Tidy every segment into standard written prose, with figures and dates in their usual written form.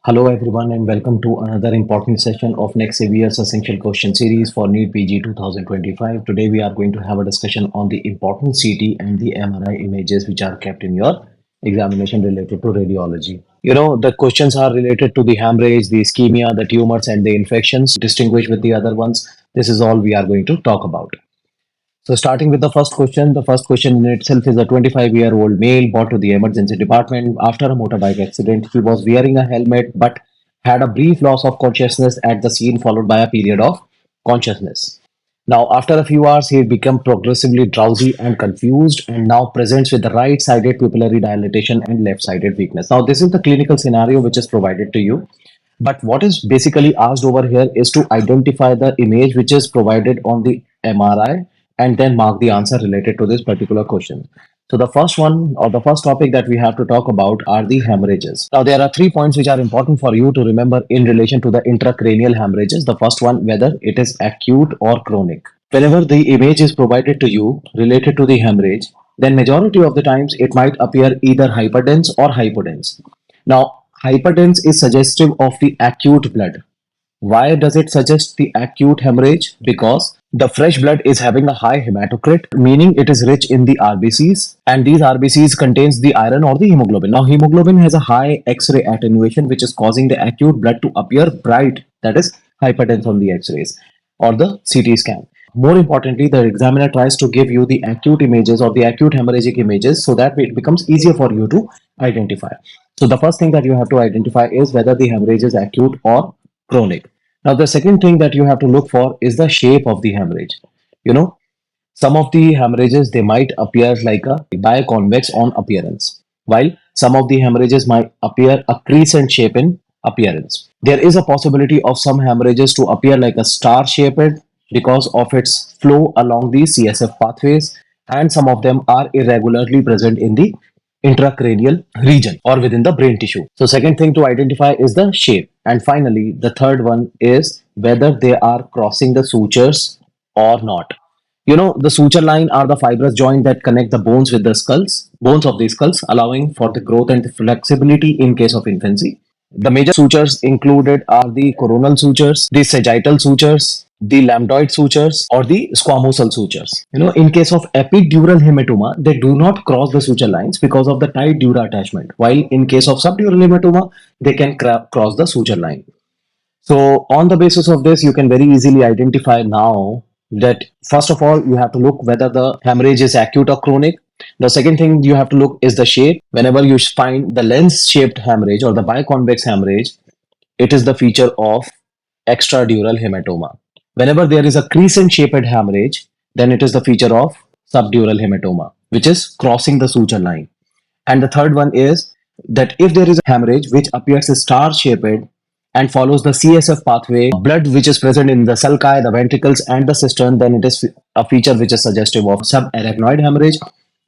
Hello everyone and welcome to another important session of next Saviours Essential Question Series for NEET PG 2025. Today we are going to have a discussion on the important CT and the MRI images which are kept in your examination related to radiology. The questions are related to the hemorrhage, the ischemia, the tumors and the infections distinguished with the other ones. This is all we are going to talk about. So starting with the first question in itself is a 25-year-old male brought to the emergency department after a motorbike accident. He was wearing a helmet but had a brief loss of consciousness at the scene followed by a period of consciousness. Now, after a few hours, he had become progressively drowsy and confused and now presents with the right-sided pupillary dilatation and left-sided weakness. Now, this is the clinical scenario which is provided to you. But what is basically asked over here is to identify the image which is provided on the MRI and then mark the answer related to this particular question. So the first one or the first topic that we have to talk about are the hemorrhages. Now there are 3 points which are important for you to remember in relation to the intracranial hemorrhages. The first one, whether it is acute or chronic. Whenever the image is provided to you related to the hemorrhage, then majority of the times it might appear either hyperdense or hypodense. Now, hyperdense is suggestive of the acute blood. Why does it suggest the acute hemorrhage? Because the fresh blood is having a high hematocrit, meaning it is rich in the RBCs, and these RBCs contains the iron or the hemoglobin. Now, hemoglobin has a high X-ray attenuation, which is causing the acute blood to appear bright, that is hyperdense on the X-rays or the CT scan. More importantly, the examiner tries to give you the acute images or the acute hemorrhagic images so that it becomes easier for you to identify. So the first thing that you have to identify is whether the hemorrhage is acute or chronic. Now, the second thing that you have to look for is the shape of the hemorrhage. You know, some of the hemorrhages, they might appear like a biconvex on appearance, while some of the hemorrhages might appear a crescent shape in appearance. There is a possibility of some hemorrhages to appear like a star shaped because of its flow along the CSF pathways, and some of them are irregularly present in the intracranial region or within the brain tissue. So second thing to identify is the shape. And finally, the third one is whether they are crossing the sutures or not. The suture line are the fibrous joint that connect the bones with the bones of the skulls, allowing for the growth and the flexibility in case of infancy. The major sutures included are the coronal sutures, the sagittal sutures, the lambdoid sutures, or the squamosal sutures. In case of epidural hematoma, they do not cross the suture lines because of the tight dura attachment, while in case of subdural hematoma, they can cross the suture line. So on the basis of this, you can very easily identify now that first of all, you have to look whether the hemorrhage is acute or chronic. The second thing you have to look is the shape. Whenever you find the lens-shaped hemorrhage or the biconvex hemorrhage, it is the feature of extradural hematoma. Whenever there is a crescent-shaped hemorrhage, then it is the feature of subdural hematoma, which is crossing the suture line. And the third one is that if there is a hemorrhage which appears star-shaped and follows the CSF pathway, blood which is present in the sulci, the ventricles, and the cistern, then it is a feature which is suggestive of subarachnoid hemorrhage.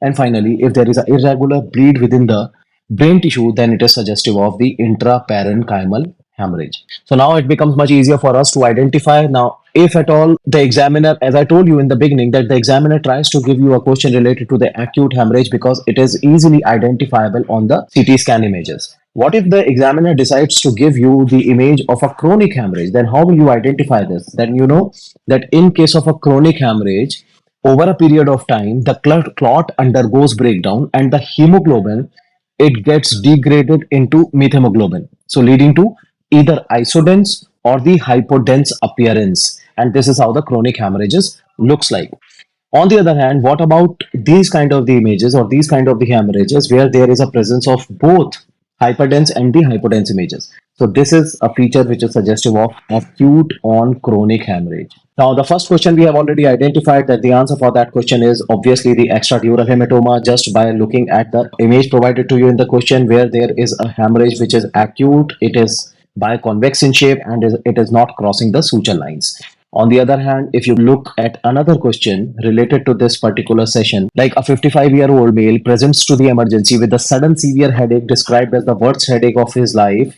And finally, if there is an irregular bleed within the brain tissue, then it is suggestive of the intraparenchymal hemorrhage. So now it becomes much easier for us to identify. Now, if at all the examiner, as I told you in the beginning, that the examiner tries to give you a question related to the acute hemorrhage because it is easily identifiable on the CT scan images. What if the examiner decides to give you the image of a chronic hemorrhage? Then how will you identify this? Then you know that in case of a chronic hemorrhage, over a period of time, the clot undergoes breakdown and the hemoglobin, it gets degraded into methemoglobin. So leading to either isodense or the hypodense appearance. And this is how the chronic hemorrhages looks like. On the other hand, what about these kind of the images or these kind of the hemorrhages where there is a presence of both hyperdense and the hypodense images? So this is a feature which is suggestive of acute on chronic hemorrhage. Now, the first question we have already identified that the answer for that question is obviously the extradural hematoma, just by looking at the image provided to you in the question where there is a hemorrhage which is acute, it is biconvex in shape and it is not crossing the suture lines. On the other hand, if you look at another question related to this particular session, like a 55-year-old male presents to the emergency with a sudden severe headache described as the worst headache of his life.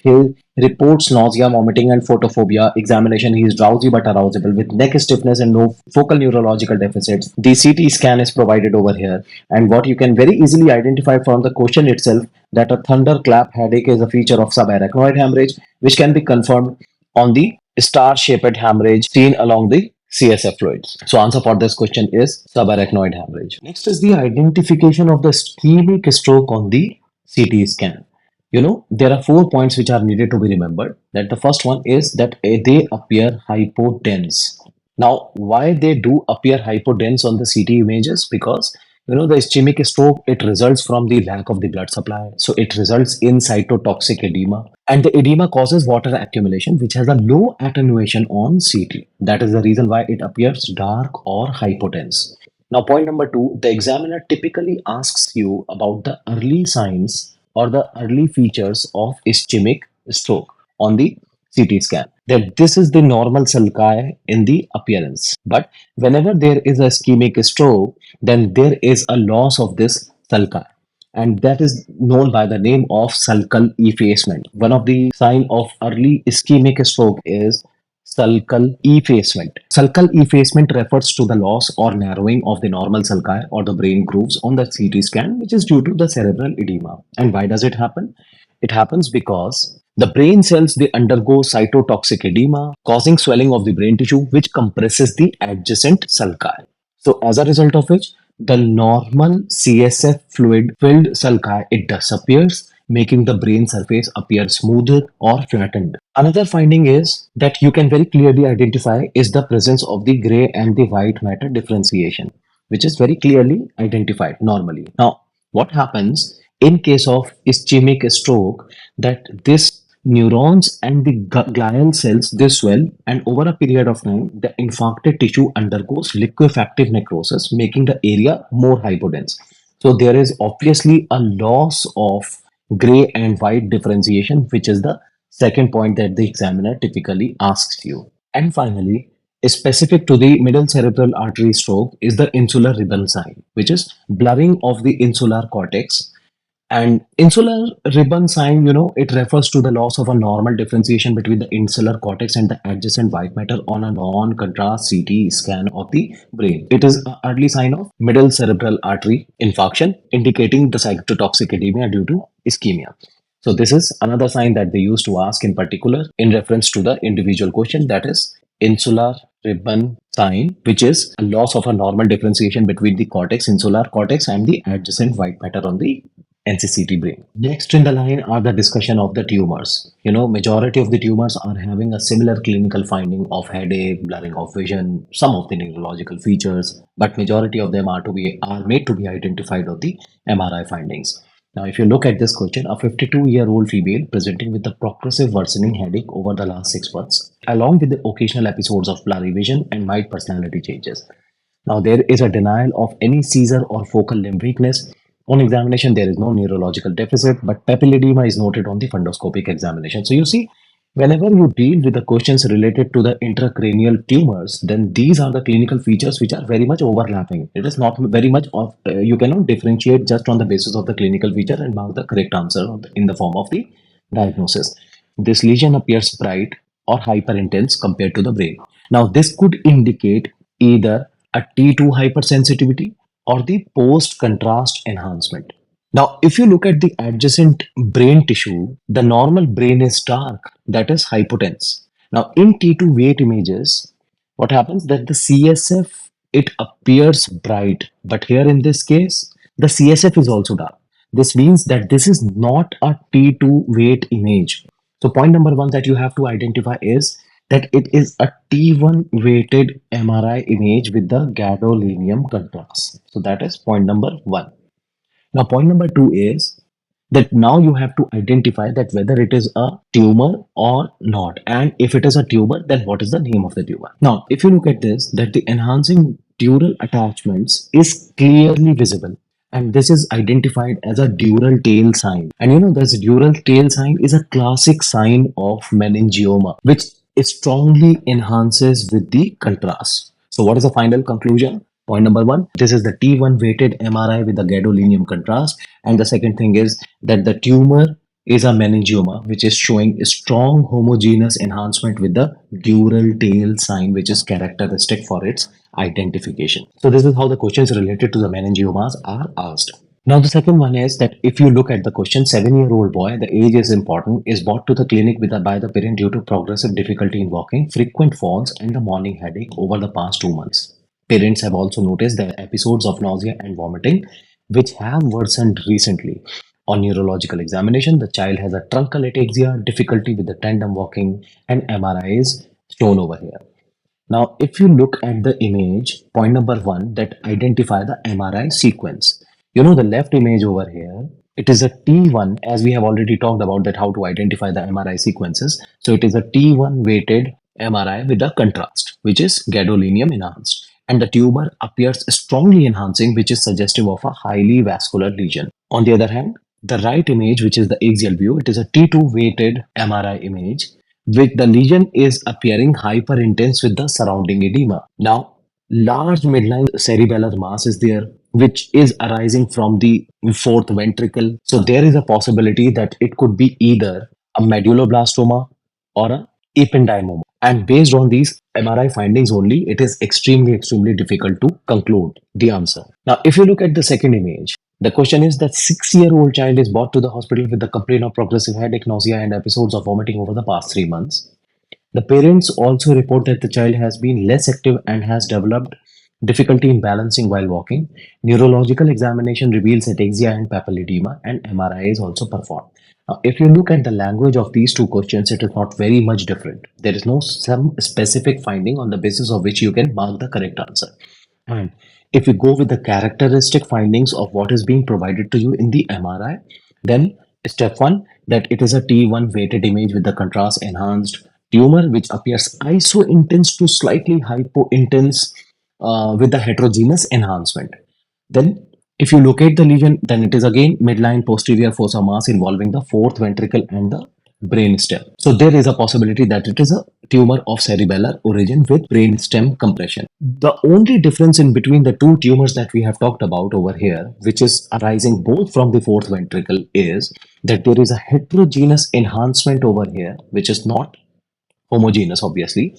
Reports nausea, vomiting, and photophobia. Examination, he is drowsy but arousable with neck stiffness and no focal neurological deficits. The CT scan is provided over here. And what you can very easily identify from the question itself, that a thunderclap headache is a feature of subarachnoid hemorrhage, which can be confirmed on the star-shaped hemorrhage seen along the CSF fluids. So answer for this question is subarachnoid hemorrhage. Next is the identification of the ischemic stroke on the CT scan. There are 4 points which are needed to be remembered. That the first one is that they appear hypodense. Now, why they do appear hypodense on the CT images? Because the ischemic stroke, it results from the lack of the blood supply. So it results in cytotoxic edema. And the edema causes water accumulation, which has a low attenuation on CT. That is the reason why it appears dark or hypodense. Now, point number two, the examiner typically asks you about the early signs or the early features of ischemic stroke on the CT scan. That this is the normal sulci in the appearance. But whenever there is a ischemic stroke, then there is a loss of this sulci. And that is known by the name of sulcal effacement. One of the sign of early ischemic stroke is sulcal effacement. Sulcal effacement refers to the loss or narrowing of the normal sulci or the brain grooves on the CT scan, which is due to the cerebral edema. And why does it happen? It happens because the brain cells, they undergo cytotoxic edema, causing swelling of the brain tissue, which compresses the adjacent sulci. So as a result of which, the normal CSF fluid filled sulci, it disappears, making the brain surface appear smoother or flattened. Another finding is that you can very clearly identify is the presence of the gray and the white matter differentiation, which is very clearly identified normally. Now, what happens in case of ischemic stroke, that this neurons and the glial cells, they swell, and over a period of time the infarcted tissue undergoes liquefactive necrosis, making the area more hypodense. So there is obviously a loss of gray and white differentiation, which is the second point that the examiner typically asks you. And finally, specific to the middle cerebral artery stroke is the insular ribbon sign, which is blurring of the insular cortex. And insular ribbon sign, it refers to the loss of a normal differentiation between the insular cortex and the adjacent white matter on a non-contrast CT scan of the brain. It is an early sign of middle cerebral artery infarction, indicating the cytotoxic edema due to ischemia. So this is another sign that they used to ask in particular in reference to the individual question, that is insular ribbon sign, which is a loss of a normal differentiation between the cortex, insular cortex, and the adjacent white matter on the NCCT brain. Next in the line are the discussion of the tumors. Majority of the tumors are having a similar clinical finding of headache, blurring of vision, some of the neurological features, but majority of them are made to be identified of the MRI findings. Now, if you look at this question, a 52-year-old female presenting with a progressive worsening headache over the last 6 months, along with the occasional episodes of blurry vision and mild personality changes. Now, there is a denial of any seizure or focal limb weakness. On examination, there is no neurological deficit, but papilledema is noted on the fundoscopic examination. So you see, whenever you deal with the questions related to the intracranial tumors, then these are the clinical features which are very much overlapping. It is not very much of, you cannot differentiate just on the basis of the clinical feature and mark the correct answer in the form of the diagnosis. This lesion appears bright or hyperintense compared to the brain. Now, this could indicate either a T2 hypersensitivity or the post contrast enhancement. Now, if you look at the adjacent brain tissue, the normal brain is dark, that is hypotense. Now, in T2 weight images, what happens that the CSF, it appears bright, but here in this case, the CSF is also dark. This means that this is not a T2 weight image. So point number one that you have to identify is that it is a T1 weighted MRI image with the gadolinium contrast. So that is point number one. Now, point number two is that now you have to identify that whether it is a tumor or not. And if it is a tumor, then what is the name of the tumor? Now, if you look at this, that the enhancing dural attachments is clearly visible. And this is identified as a dural tail sign. And this dural tail sign is a classic sign of meningioma, which strongly enhances with the contrast. So what is the final conclusion? Point number one, this is the T1 weighted MRI with the gadolinium contrast. And the second thing is that the tumor is a meningioma, which is showing a strong homogeneous enhancement with the dural tail sign, which is characteristic for its identification. So this is how the questions related to the meningiomas are asked. Now, the second one is that if you look at the question, 7-year-old boy, the age is important, is brought to the clinic by the parent due to progressive difficulty in walking, frequent falls, and the morning headache over the past 2 months. Parents have also noticed the episodes of nausea and vomiting, which have worsened recently. On neurological examination, the child has a truncal ataxia, difficulty with the tandem walking, and MRI is shown over here. Now, if you look at the image, point number one, that identify the MRI sequence. You know, the left image over here, it is a T1, as we have already talked about that how to identify the MRI sequences. So it is a T1 weighted MRI with a contrast, which is gadolinium enhanced. And the tumor appears strongly enhancing, which is suggestive of a highly vascular lesion. On the other hand, the right image, which is the axial view, it is a T2 weighted MRI image with the lesion is appearing hyper intense with the surrounding edema. Now, large midline cerebellar mass is there, which is arising from the fourth ventricle. So there is a possibility that it could be either a medulloblastoma or a ependymoma. And based on these MRI findings only, it is extremely difficult to conclude the answer. Now, if you look at the second image, the question is that 6-year-old child is brought to the hospital with the complaint of progressive headache, nausea, and episodes of vomiting over the past 3 months. The parents also report that the child has been less active and has developed difficulty in balancing while walking. Neurological examination reveals ataxia and papilledema, and MRI is also performed. Now, if you look at the language of these two questions, it is not very much different. There is no some specific finding on the basis of which you can mark the correct answer. And if you go with the characteristic findings of what is being provided to you in the MRI, then step one, that it is a T1 weighted image with the contrast enhanced tumor, which appears iso-intense to slightly hypo-intense with the heterogeneous enhancement. Then, if you locate the lesion, then it is again midline posterior fossa mass involving the fourth ventricle and the brainstem. So there is a possibility that it is a tumor of cerebellar origin with brainstem compression. The only difference in between the two tumors that we have talked about over here, which is arising both from the fourth ventricle, is that there is a heterogeneous enhancement over here, which is not homogeneous, obviously,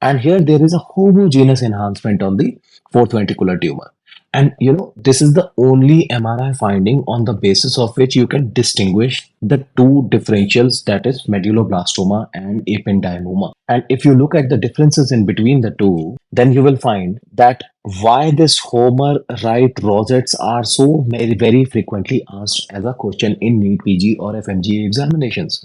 and here there is a homogeneous enhancement on the fourth ventricular tumor. And you know, this is the only MRI finding on the basis of which you can distinguish the two differentials, that is medulloblastoma and ependymoma. And if you look at the differences in between the two, then you will find that why this Homer right rosettes are so very frequently asked as a question in NEET PG or FMGA examinations.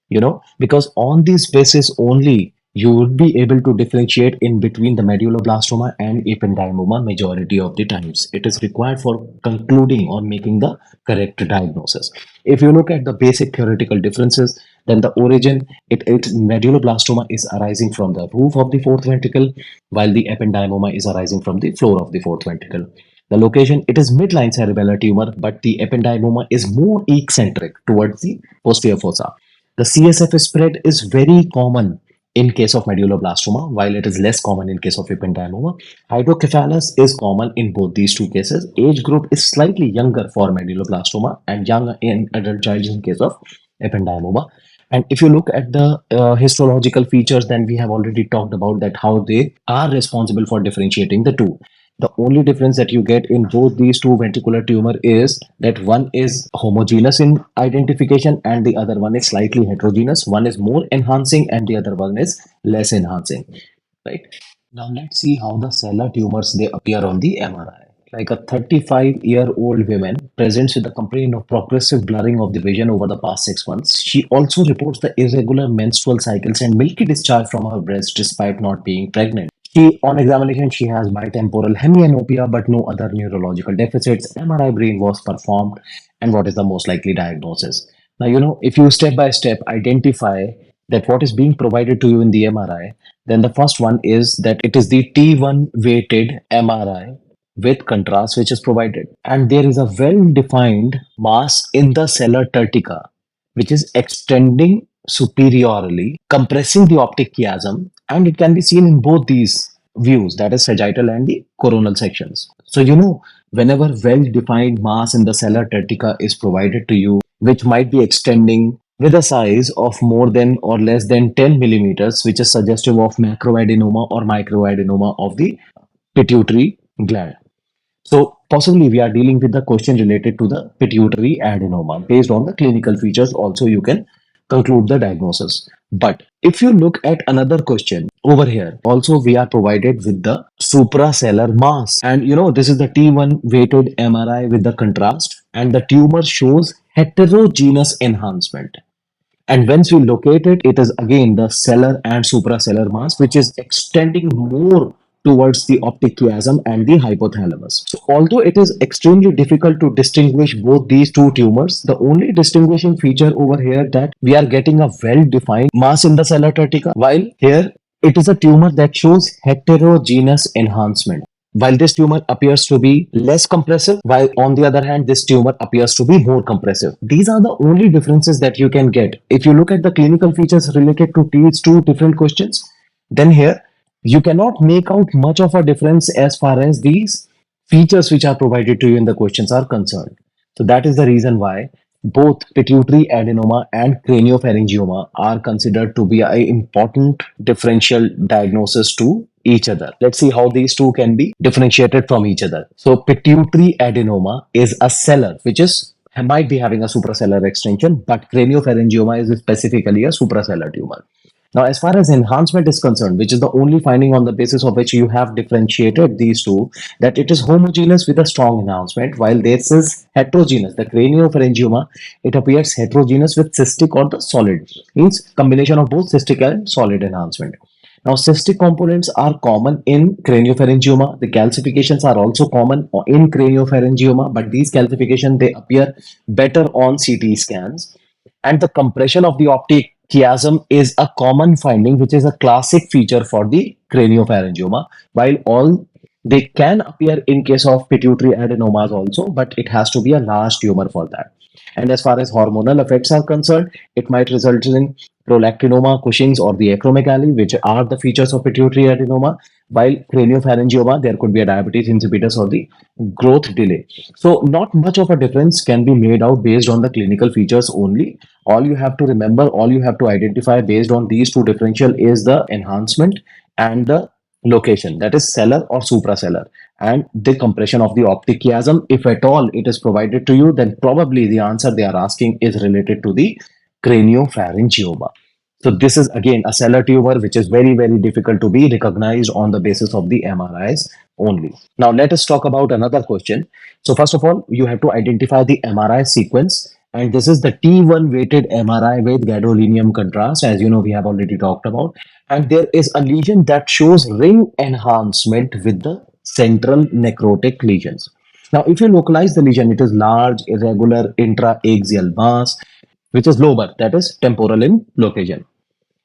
You know, because on this basis only you would be able to differentiate in between the medulloblastoma and ependymoma majority of the times. It is required for concluding or making the correct diagnosis. If you look at the basic theoretical differences, then the origin, medulloblastoma is arising from the roof of the fourth ventricle, while the ependymoma is arising from the floor of the fourth ventricle. The location, it is midline cerebellar tumor, but the ependymoma is more eccentric towards the posterior fossa. The CSF spread is very common in case of medulloblastoma, while it is less common in case of ependymoma. Hydrocephalus is common in both these two cases. Age group is slightly younger for medulloblastoma and young in adult child in case of ependymoma. And if you look at the histological features, then we have already talked about that how they are responsible for differentiating the two. The only difference that you get in both these two ventricular tumor is that one is homogeneous in identification and the other one is slightly heterogeneous. One is more enhancing and the other one is less enhancing, right? Now let's see how the cellular tumors they appear on the MRI. Like a 35-year-old woman presents with a complaint of progressive blurring of the vision over the past 6 months. She also reports the irregular menstrual cycles and milky discharge from her breast despite not being pregnant. On examination, she has bitemporal hemianopia but no other neurological deficits. MRI brain was performed, and what is the most likely diagnosis? Now, you know, if you step by step identify that what is being provided to you in the MRI, then the first one is that it is the T1 weighted MRI with contrast which is provided, and there is a well defined mass in the cellular tertica which is extending superiorly, compressing the optic chiasm, and it can be seen in both these views, that is sagittal and the coronal sections. So, you know, whenever well defined mass in the cellular tertica is provided to you which might be extending with a size of more than or less than 10 millimeters, which is suggestive of macroadenoma or microadenoma of the pituitary gland. So possibly we are dealing with the question related to the pituitary adenoma. Based on the clinical features, also you can conclude the diagnosis. But if you look at another question over here, also we are provided with the suprasellar mass. And this is the T1 weighted MRI with the contrast, and the tumor shows heterogeneous enhancement. And once we locate it, it is again the sellar and suprasellar mass, which is extending more towards the optic chiasm and the hypothalamus. So, although it is extremely difficult to distinguish both these two tumors, the only distinguishing feature over here that we are getting a well-defined mass in the sellar turtica, while here it is a tumor that shows heterogeneous enhancement. While this tumor appears to be less compressive, while on the other hand, this tumor appears to be more compressive. These are the only differences that you can get. If you look at the clinical features related to these two different questions, then here you cannot make out much of a difference as far as these features which are provided to you in the questions are concerned. So that is the reason why both pituitary adenoma and craniopharyngioma are considered to be an important differential diagnosis to each other. Let's see how these two can be differentiated from each other. So pituitary adenoma is a cellar which is might be having a suprasellar extension, but craniopharyngioma is specifically a suprasellar tumor. Now, as far as enhancement is concerned, which is the only finding on the basis of which you have differentiated these two, that it is homogeneous with a strong enhancement, while this is heterogeneous. The craniopharyngioma, it appears heterogeneous with cystic or the solid, means combination of both cystic and solid enhancement. Now, cystic components are common in craniopharyngioma. The calcifications are also common in craniopharyngioma, but these calcifications they appear better on CT scans. And the compression of the optic chiasm is a common finding, which is a classic feature for the craniopharyngioma. While all they can appear in case of pituitary adenomas also, but it has to be a large tumor for that. And as far as hormonal effects are concerned, it might result in prolactinoma, Cushing's, or the acromegaly, which are the features of pituitary adenoma. While craniopharyngioma, there could be a diabetes insipidus or the growth delay. So, not much of a difference can be made out based on the clinical features only. All you have to remember, all you have to identify based on these two differential is the enhancement and the location, that is sellar or suprasellar, and the compression of the optic chiasm. If at all it is provided to you, then probably the answer they are asking is related to the craniopharyngioma. So this is again a sellar tumor which is very, very difficult to be recognized on the basis of the MRIs only. Now let us talk about another question. So first of all, you have to identify the MRI sequence, and this is the T1 weighted MRI with gadolinium contrast, as you know we have already talked about. And there is a lesion that shows ring enhancement with the central necrotic lesions. Now, if you localize the lesion, it is large, irregular intraaxial mass, which is lobar, that is temporal in location.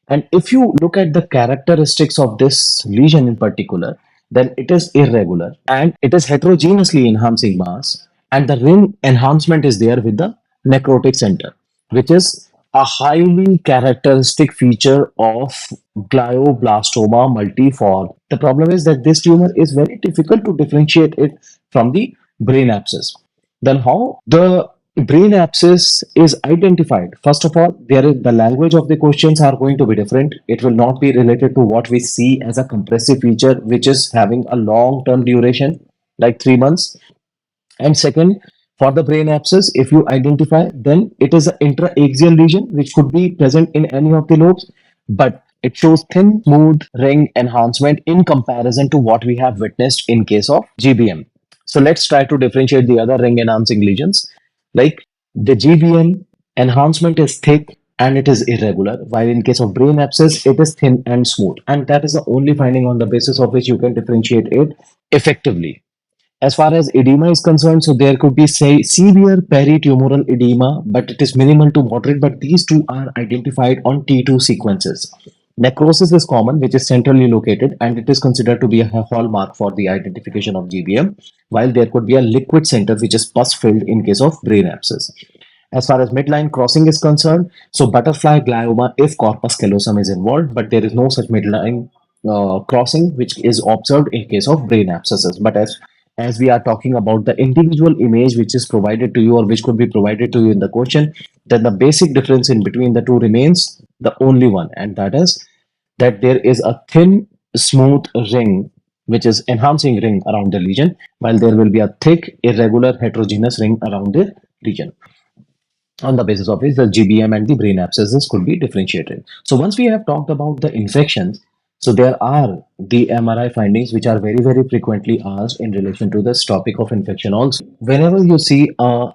And if you look at the characteristics of this lesion in particular, then it is irregular and it is heterogeneously enhancing mass, and the ring enhancement is there with the necrotic center, which is a highly characteristic feature of glioblastoma multiforme. The problem is that this tumor is very difficult to differentiate it from the brain abscess. Then how the brain abscess is identified? First of all, there is the language of the questions are going to be different. It will not be related to what we see as a compressive feature, which is having a long term duration like 3 months. And second, for the brain abscess, if you identify, then it is an intraaxial lesion which could be present in any of the lobes, but it shows thin, smooth ring enhancement in comparison to what we have witnessed in case of GBM. So let's try to differentiate the other ring enhancing lesions. Like the GBM enhancement is thick and it is irregular, while in case of brain abscess, it is thin and smooth. And that is the only finding on the basis of which you can differentiate it effectively. As far as edema is concerned, so there could be say severe peritumoral edema, but it is minimal to moderate, but these two are identified on T2 sequences. Necrosis is common, which is centrally located, and it is considered to be a hallmark for the identification of GBM, while there could be a liquid center, which is pus filled in case of brain abscess. As far as midline crossing is concerned, so butterfly glioma if corpus callosum is involved, but there is no such midline crossing which is observed in case of brain abscesses. But as as we are talking about the individual image which is provided to you or which could be provided to you in the question, then the basic difference in between the two remains the only one, and that is that there is a thin, smooth ring which is enhancing ring around the lesion, while there will be a thick, irregular, heterogeneous ring around the lesion. On the basis of which the GBM and the brain abscesses could be differentiated. So once we have talked about the infections, so there are the MRI findings which are very, very frequently asked in relation to this topic of infection also. Whenever you see a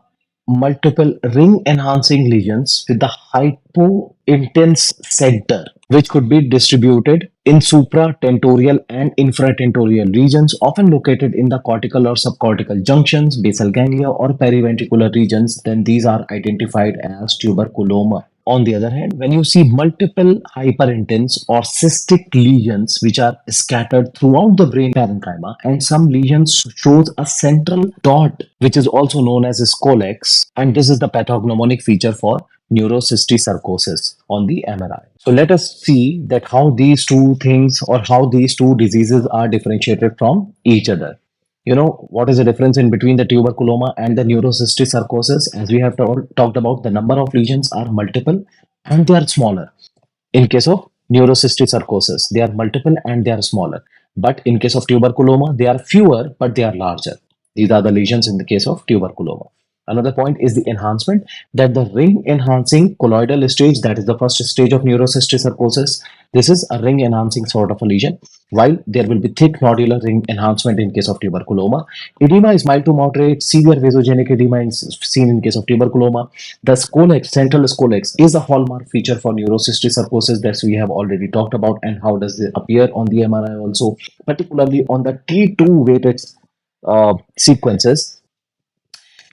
multiple ring enhancing lesions with the hypointense center, which could be distributed in supratentorial and infratentorial regions, often located in the cortical or subcortical junctions, basal ganglia, or periventricular regions, then these are identified as tuberculoma. On the other hand, when you see multiple hyperintense or cystic lesions which are scattered throughout the brain parenchyma, and some lesions shows a central dot which is also known as scolex, and this is the pathognomonic feature for neurocysticercosis on the MRI. So let us see that how these two things or how these two diseases are differentiated from each other. What is the difference in between the tuberculoma and the neurocysticercosis? As we have talked about, the number of lesions are multiple and they are smaller. In case of neurocysticercosis, they are multiple and they are smaller. But in case of tuberculoma, they are fewer but they are larger. These are the lesions in the case of tuberculoma. Another point is the enhancement, that the ring enhancing colloidal stage, that is the first stage of neurocysticercosis. This is a ring enhancing sort of a lesion, while there will be thick nodular ring enhancement in case of tuberculoma. Edema is mild to moderate. Severe vasogenic edema is seen in case of tuberculoma. The scolex, central scolex, is a hallmark feature for neurocysticercosis that we have already talked about, and how does it appear on the MRI also, particularly on the T2 weighted sequences,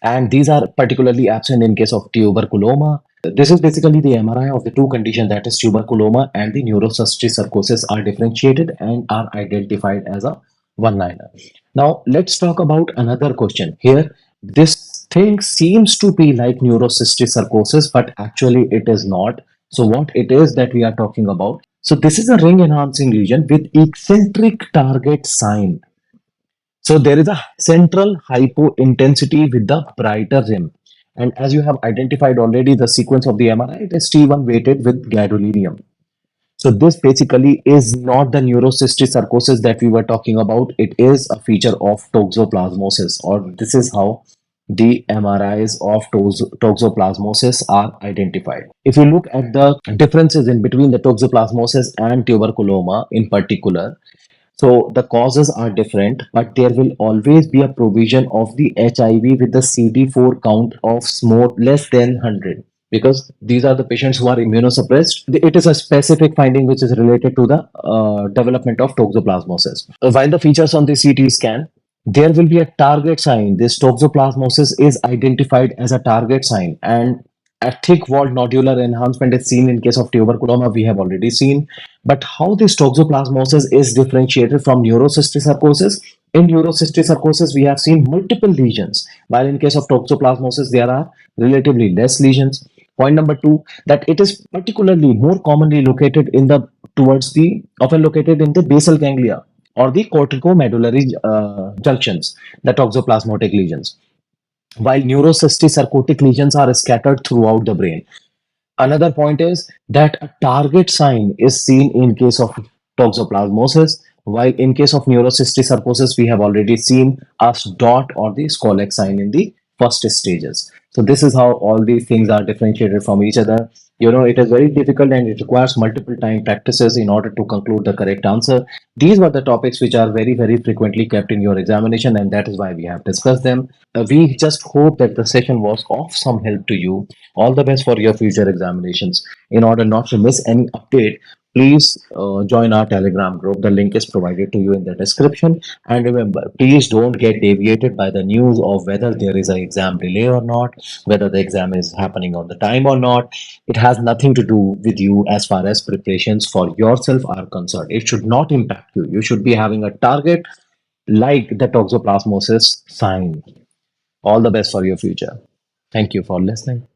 and these are particularly absent in case of tuberculoma. This is basically the MRI of the two conditions, that is tuberculoma and the neurocysticercosis, are differentiated and are identified as a one-liner. Now let's talk about another question here. This thing seems to be like neurocysticercosis, but actually it is not. So what it is that we are talking about? So this is a ring enhancing lesion with eccentric target sign. So there is a central hypointensity with the brighter rim. And as you have identified already, the sequence of the MRI, it is T1 weighted with gadolinium. So this basically is not the neurocysticercosis that we were talking about. It is a feature of toxoplasmosis, or this is how the MRIs of toxoplasmosis are identified. If you look at the differences in between the toxoplasmosis and tuberculoma in particular, so the causes are different, but there will always be a provision of the HIV with the CD4 count of more less than 100, because these are the patients who are immunosuppressed. It is a specific finding which is related to the development of toxoplasmosis. While the features on the CT scan, there will be a target sign. This toxoplasmosis is identified as a target sign, and a thick walled nodular enhancement is seen in case of tuberculoma, we have already seen. But how this toxoplasmosis is differentiated from neurocysticercosis? In neurocysticercosis, we have seen multiple lesions, while in case of toxoplasmosis, there are relatively less lesions. Point number two, that it is particularly more commonly located in the towards the often located in the basal ganglia or the corticomedullary junctions, the toxoplasmotic lesions, while neurocysticercotic lesions are scattered throughout the brain. Another point is that a target sign is seen in case of toxoplasmosis, while in case of neurocysticercosis, we have already seen a dot or the scolex sign in the first stages. So this is how all these things are differentiated from each other. It is very difficult and it requires multiple time practices in order to conclude the correct answer. These were the topics which are very, very frequently kept in your examination, and that is why we have discussed them. We just hope that the session was of some help to you. All the best for your future examinations. In order not to miss any update, please join our Telegram group. The link is provided to you in the description. And remember, please don't get deviated by the news of whether there is an exam delay or not, whether the exam is happening on the time or not. It has nothing to do with you as far as preparations for yourself are concerned. It should not impact you. You should be having a target like the toxoplasmosis sign. All the best for your future. Thank you for listening.